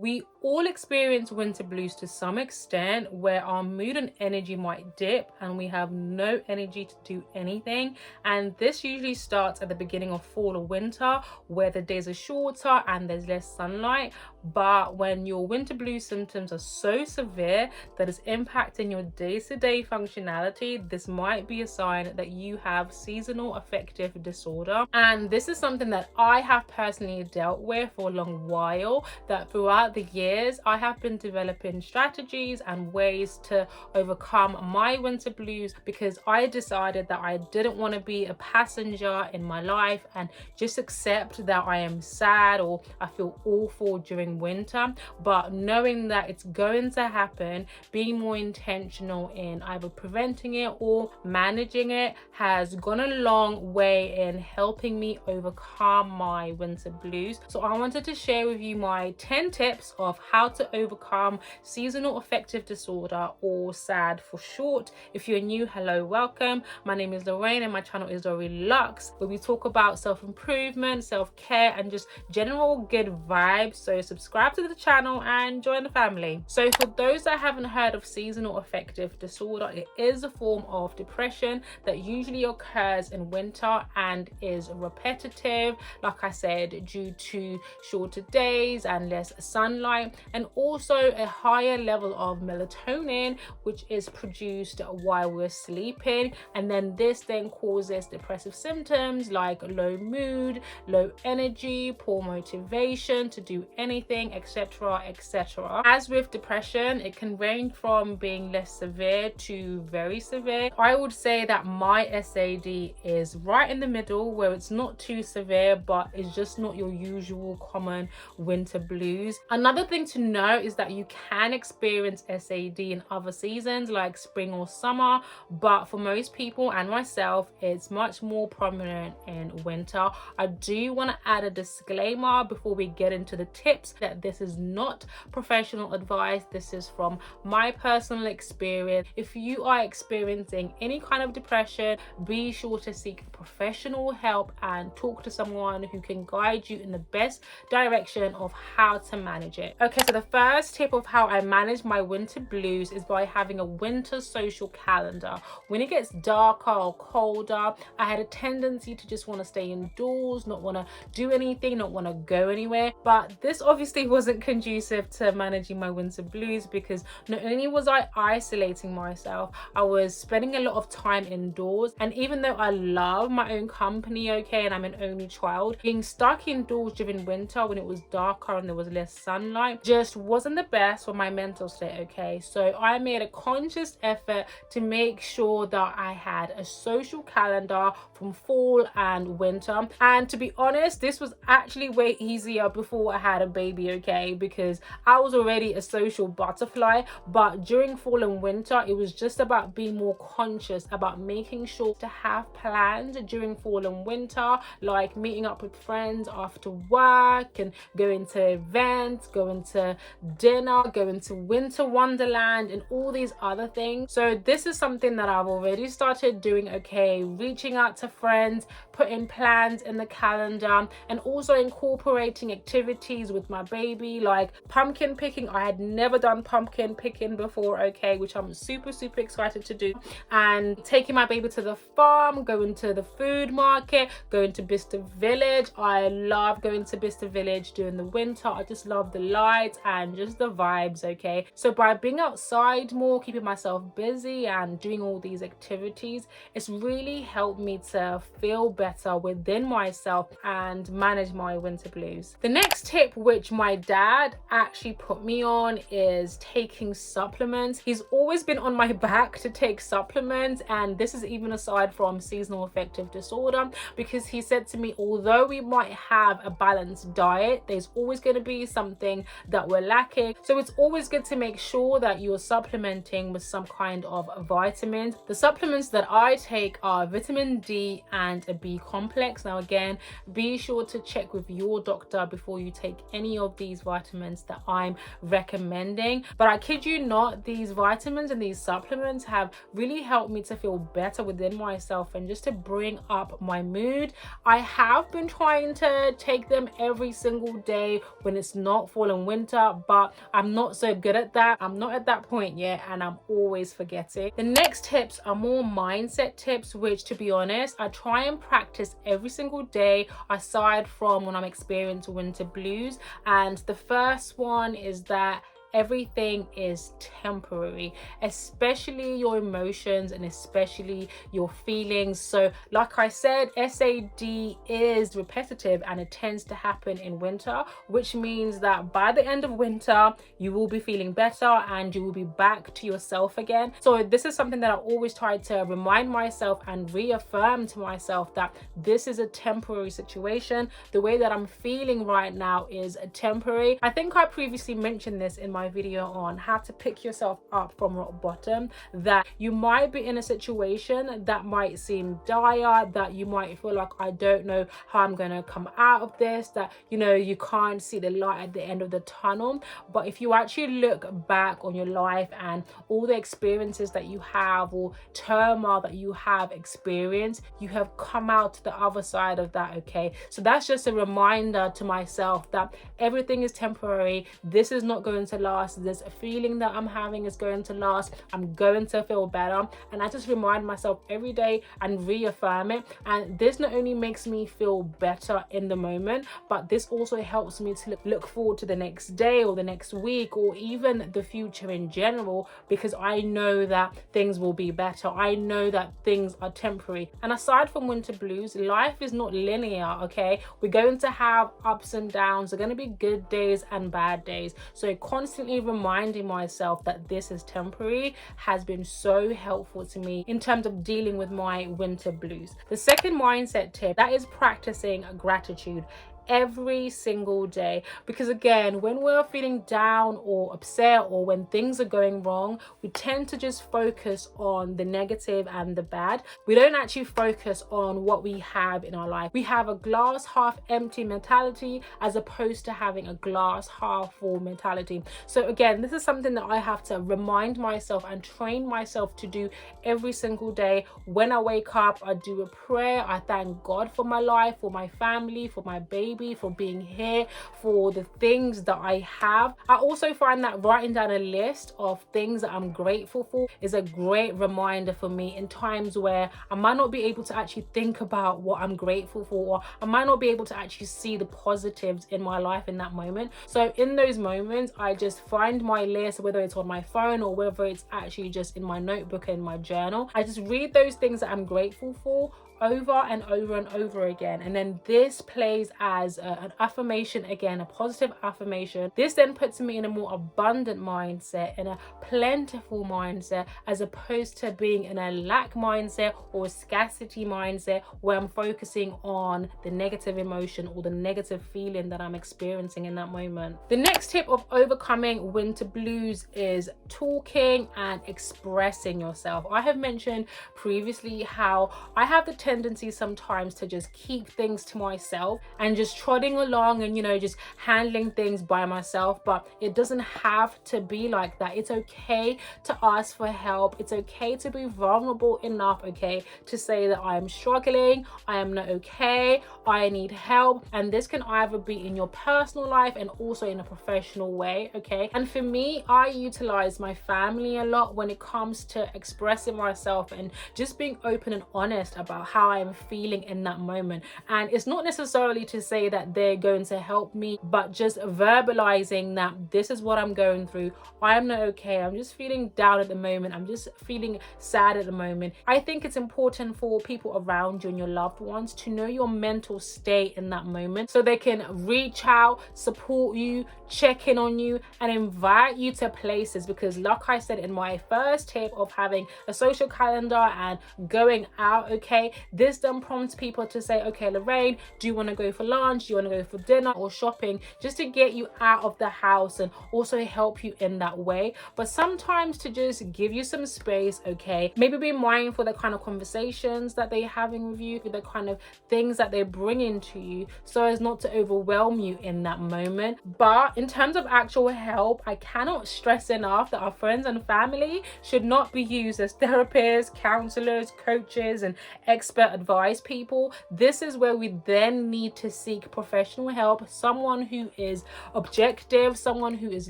We all experience winter blues to some extent, where our mood and energy might dip and we have no energy to do anything. And this usually starts at the beginning of fall or winter, where the days are shorter and there's less sunlight. But when your winter blues symptoms are so severe that it's impacting your day-to-day functionality, this might be a sign that you have seasonal affective disorder. And this is something that I have personally dealt with for a long while, that throughout the years I have been developing strategies and ways to overcome my winter blues, because I decided that I didn't want to be a passenger in my life and just accept that I am sad or I feel awful during winter, but knowing that it's going to happen, being more intentional in either preventing it or managing it has gone a long way in helping me overcome my winter blues. So I wanted to share with you my 10 tips of how to overcome seasonal affective disorder, or SAD for short. If you're new, hello, welcome. My name is Lorraine and my channel is Lori Lux, where we talk about self-improvement, self-care, and just general good vibes. So subscribe to the channel and join the family. So for those that haven't heard of seasonal affective disorder, it is a form of depression that usually occurs in winter and is repetitive, like I said, due to shorter days and less sunlight, and also a higher level of melatonin, which is produced while we're sleeping. And then this then causes depressive symptoms like low mood, low energy, poor motivation to do anything, etc, etc. As with depression, it can range from being less severe to very severe. I would say that my SAD is right in the middle, where it's not too severe but it's just not your usual common winter blues. Another thing to know is that you can experience SAD in other seasons like spring or summer, but for most people and myself, it's much more prominent in winter. I do want to add a disclaimer before we get into the tips that this is not professional advice. This is from my personal experience. If you are experiencing any kind of depression, be sure to seek professional help and talk to someone who can guide you in the best direction of how to manage it. Okay, so the first tip of how I manage my winter blues is by having a winter social calendar. When it gets darker or colder, I had a tendency to just want to stay indoors, not want to do anything, not want to go anywhere. But this obviously wasn't conducive to managing my winter blues, because not only was I isolating myself, I was spending a lot of time indoors. And even though I love my own company, okay, and I'm an only child, being stuck indoors during winter when it was darker and there was less sunlight just wasn't the best for my mental state, okay? So I made a conscious effort to make sure that I had a social calendar from fall and winter. And to be honest, this was actually way easier before I had a baby, okay? Because I was already a social butterfly, but during fall and winter, it was just about being more conscious about making sure to have plans during fall and winter, like meeting up with friends after work and going to events, going to dinner, going to winter wonderland, and all these other things. So this is something that I've already started doing, okay? Reaching out to friends, putting plans in the calendar, and also incorporating activities with my baby like pumpkin picking. I had never done pumpkin picking before, okay, which I'm super excited to do. And taking my baby to the farm, going to the food market, going to Bicester Village. I love going to Bicester Village during the winter. I just love the lights and just the vibes, okay? So by being outside more, keeping myself busy and doing all these activities, it's really helped me to feel better within myself and manage my winter blues. The next tip, which my dad actually put me on, is taking supplements. He's always been on my back to take supplements, and this is even aside from seasonal affective disorder, because he said to me, although we might have a balanced diet, there's always going to be something that we're lacking. So it's always good to make sure that you're supplementing with some kind of vitamins. The supplements that I take are vitamin D and a B complex. Now again, be sure to check with your doctor before you take any of these vitamins that I'm recommending. But I kid you not, these vitamins and these supplements have really helped me to feel better within myself and just to bring up my mood. I have been trying to take them every single day when it's not fall and winter, but I'm not so good at that. I'm not at that point yet, and I'm always forgetting. The next tips are more mindset tips, which, to be honest, I try and practice every single day aside from when I'm experiencing winter blues. And the first one is that everything is temporary, especially your emotions and especially your feelings. So like I said, SAD is repetitive and it tends to happen in winter, which means that by the end of winter you will be feeling better and you will be back to yourself again. So this is something that I always try to remind myself and reaffirm to myself, that this is a temporary situation. The way that I'm feeling right now is temporary. I think I previously mentioned this in my video on how to pick yourself up from rock bottom, that you might be in a situation that might seem dire, that you might feel like, I don't know how I'm going to come out of this, that you can't see the light at the end of the tunnel. But if you actually look back on your life and all the experiences that you have, or turmoil that you have experienced, you have come out to the other side of that. Okay, so that's just a reminder to myself that everything is temporary. This is not going to last. This feeling that I'm having is going to last. I'm going to feel better. And I just remind myself every day and reaffirm it. And this not only makes me feel better in the moment, but this also helps me to look forward to the next day or the next week or even the future in general, because I know that things will be better. I know that things are temporary. And aside from winter blues, life is not linear. Okay, we're going to have ups and downs. There are going to be good days and bad days. So constantly reminding myself that this is temporary has been so helpful to me in terms of dealing with my winter blues. The second mindset tip, that is practicing gratitude every single day, because again, when we're feeling down or upset or when things are going wrong, we tend to just focus on the negative and the bad. We don't actually focus on what we have in our life. We have a glass half empty mentality as opposed to having a glass half full mentality. So again, this is something that I have to remind myself and train myself to do every single day. When I wake up, I do a prayer. I thank God for my life, for my family, for my baby, for being here, for the things that I have. I also find that writing down a list of things that I'm grateful for is a great reminder for me in times where I might not be able to actually think about what I'm grateful for, or I might not be able to actually see the positives in my life in that moment. So in those moments, I just find my list, whether it's on my phone or whether it's actually just in my notebook and my journal. I just read those things that I'm grateful for over and over and over again, and then this plays as an affirmation, again a positive affirmation. This then puts me in a more abundant mindset, in a plentiful mindset, as opposed to being in a lack mindset or a scarcity mindset where I'm focusing on the negative emotion or the negative feeling that I'm experiencing in that moment. The next tip of overcoming winter blues is talking and expressing yourself. I have mentioned previously how I have the tendency sometimes to just keep things to myself and just trotting along and just handling things by myself, but it doesn't have to be like that. It's okay to ask for help. It's okay to be vulnerable enough, okay, to say that I am struggling, I am not okay, I need help. And this can either be in your personal life and also in a professional way, okay? And for me, I utilize my family a lot when it comes to expressing myself and just being open and honest about how I am feeling in that moment. And it's not necessarily to say that they're going to help me, but just verbalizing that this is what I'm going through. I am not okay. I'm just feeling down at the moment. I'm just feeling sad at the moment. I think it's important for people around you and your loved ones to know your mental state in that moment, so they can reach out, support you, check in on you, and invite you to places. Because like I said in my first tip of having a social calendar and going out, okay, this then prompts people to say, okay, Lorraine, do you want to go for lunch? Do you want to go for dinner or shopping? Just to get you out of the house and also help you in that way. But sometimes to just give you some space, okay, maybe be mindful the kind of conversations that they're having with you, the kind of things that they're bringing to you, so as not to overwhelm you in that moment. But in terms of actual help, I cannot stress enough that our friends and family should not be used as therapists, counselors, coaches, and experts expert advice, people, this is where we then need to seek professional help, someone who is objective, someone who is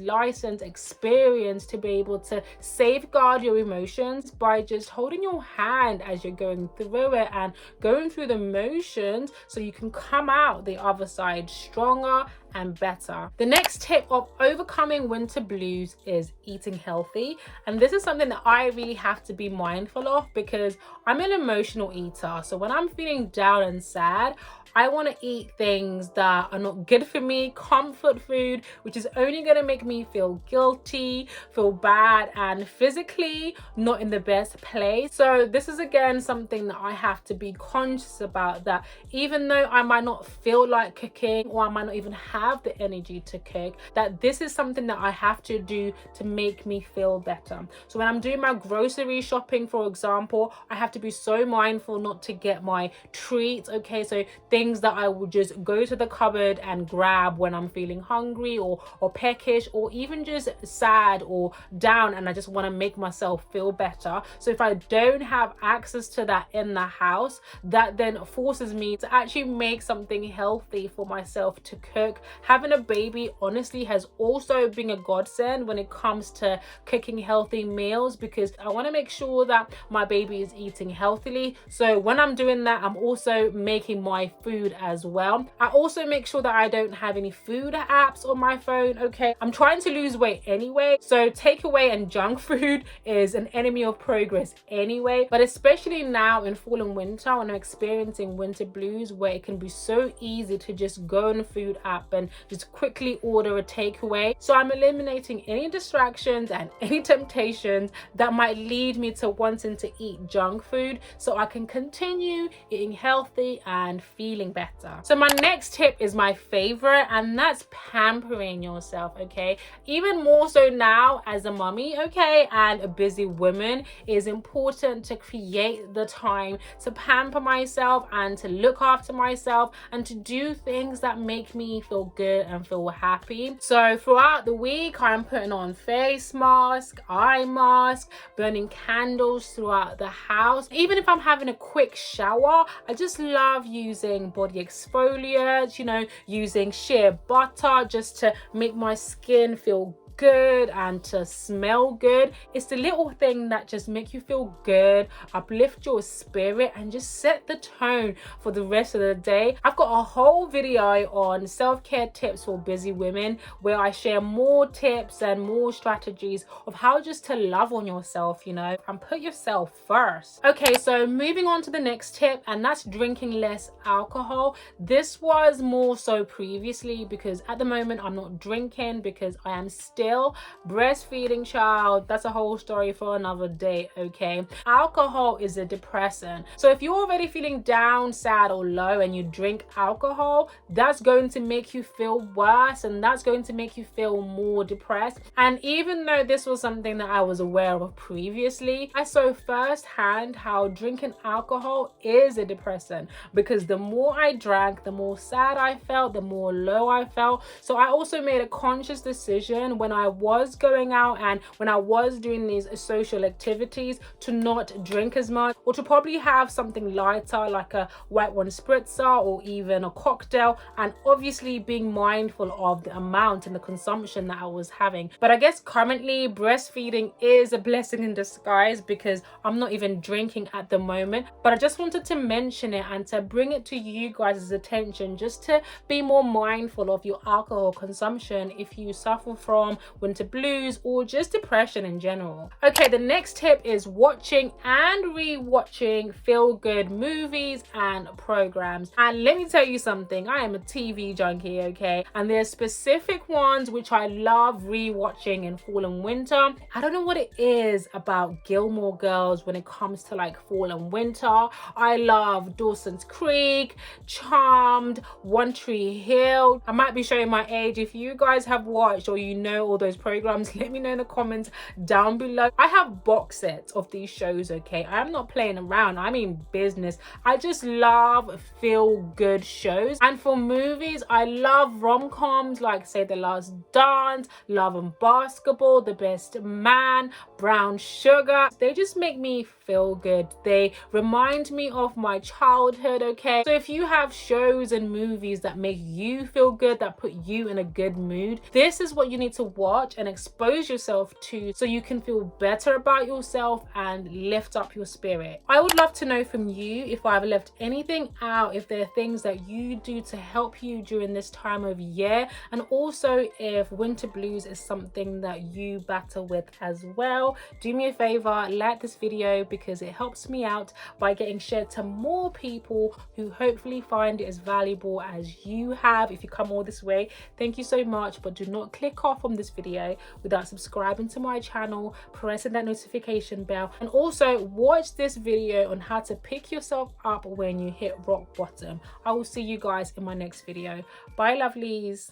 licensed, experienced, to be able to safeguard your emotions by just holding your hand as you're going through it and going through the motions, so you can come out the other side stronger and better. The next tip of overcoming winter blues is eating healthy, and this is something that I really have to be mindful of because I'm an emotional eater. So when I'm feeling down and sad, I want to eat things that are not good for me, comfort food, which is only going to make me feel guilty, feel bad, and physically not in the best place. So this is again something that I have to be conscious about, that even though I might not feel like cooking or I might not even have the energy to cook, that this is something that I have to do to make me feel better. So when I'm doing my grocery shopping, for example, I have to be so mindful not to get my treats, okay? So things that I will just go to the cupboard and grab when I'm feeling hungry or peckish, or even just sad or down and I just want to make myself feel better. So if I don't have access to that in the house, that then forces me to actually make something healthy for myself to cook. Having a baby honestly has also been a godsend when it comes to cooking healthy meals, because I want to make sure that my baby is eating healthily. So when I'm doing that, I'm also making my food as well. I also make sure that I don't have any food apps on my phone, okay? I'm trying to lose weight anyway, so takeaway and junk food is an enemy of progress anyway. But especially now in fall and winter, when I'm experiencing winter blues, where it can be so easy to just go on a food app and just quickly order a takeaway. So I'm eliminating any distractions and any temptations that might lead me to wanting to eat junk food, so I can continue eating healthy and feeling better. So my next tip is my favorite, and that's pampering yourself, okay? Even more so now as a mummy, okay, and a busy woman, it is important to create the time to pamper myself and to look after myself and to do things that make me feel good and feel happy. So throughout the week, I'm putting on face mask, eye mask, burning candles throughout the house. Even if I'm having a quick shower, I just love using body exfoliants, you know, using shea butter just to make my skin feel good and to smell good. It's the little thing that just make you feel good, uplift your spirit, and just set the tone for the rest of the day. I've got a whole video on self-care tips for busy women where I share more tips and more strategies of how just to love on yourself, you know, and put yourself first. Okay, so moving on to the next tip, and that's drinking less alcohol. This was more so previously, because at the moment I'm not drinking because I am still breastfeeding child. That's a whole story for another day, okay? Alcohol is a depressant. So if you're already feeling down, sad, or low and you drink alcohol, that's going to make you feel worse, and that's going to make you feel more depressed. And even though this was something that I was aware of previously, I saw firsthand how drinking alcohol is a depressant, because the more I drank, the more sad I felt, the more low I felt. So I also made a conscious decision when I was going out and when I was doing these social activities to not drink as much, or to probably have something lighter like a white wine spritzer or even a cocktail, and obviously being mindful of the amount and the consumption that I was having. But I guess currently breastfeeding is a blessing in disguise, because I'm not even drinking at the moment. But I just wanted to mention it and to bring it to you guys' attention, just to be more mindful of your alcohol consumption if you suffer from winter blues or just depression in general. Okay, the next tip is watching and re-watching feel-good movies and programs. And let me tell you something, I am a TV junkie, okay? And there's specific ones which I love re-watching in fall and winter. I don't know what it is about Gilmore Girls when it comes to like fall and winter. I love Dawson's Creek, Charmed, One Tree Hill. I might be showing my age. If you guys have watched or you know all all those programs, let me know in the comments down below. I have box sets of these shows, okay? I am not playing around, I mean business. I just love feel good shows. And for movies, I love rom-coms like say The Last Dance, Love and Basketball, The Best Man, Brown Sugar. They just make me feel good. They remind me of my childhood, okay? So if you have shows and movies that make you feel good, that put you in a good mood, this is what you need to watch and expose yourself to so you can feel better about yourself and lift up your spirit. I would love to know from you if I've left anything out, if there are things that you do to help you during this time of year, and also if winter blues is something that you battle with as well. Do me a favor, like this video because it helps me out by getting shared to more people who hopefully find it as valuable as you have. If you come all this way, thank you so much, but do not click off from this video without subscribing to my channel, pressing that notification bell, and also watch this video on how to pick yourself up when you hit rock bottom. I will see you guys in my next video. Bye lovelies.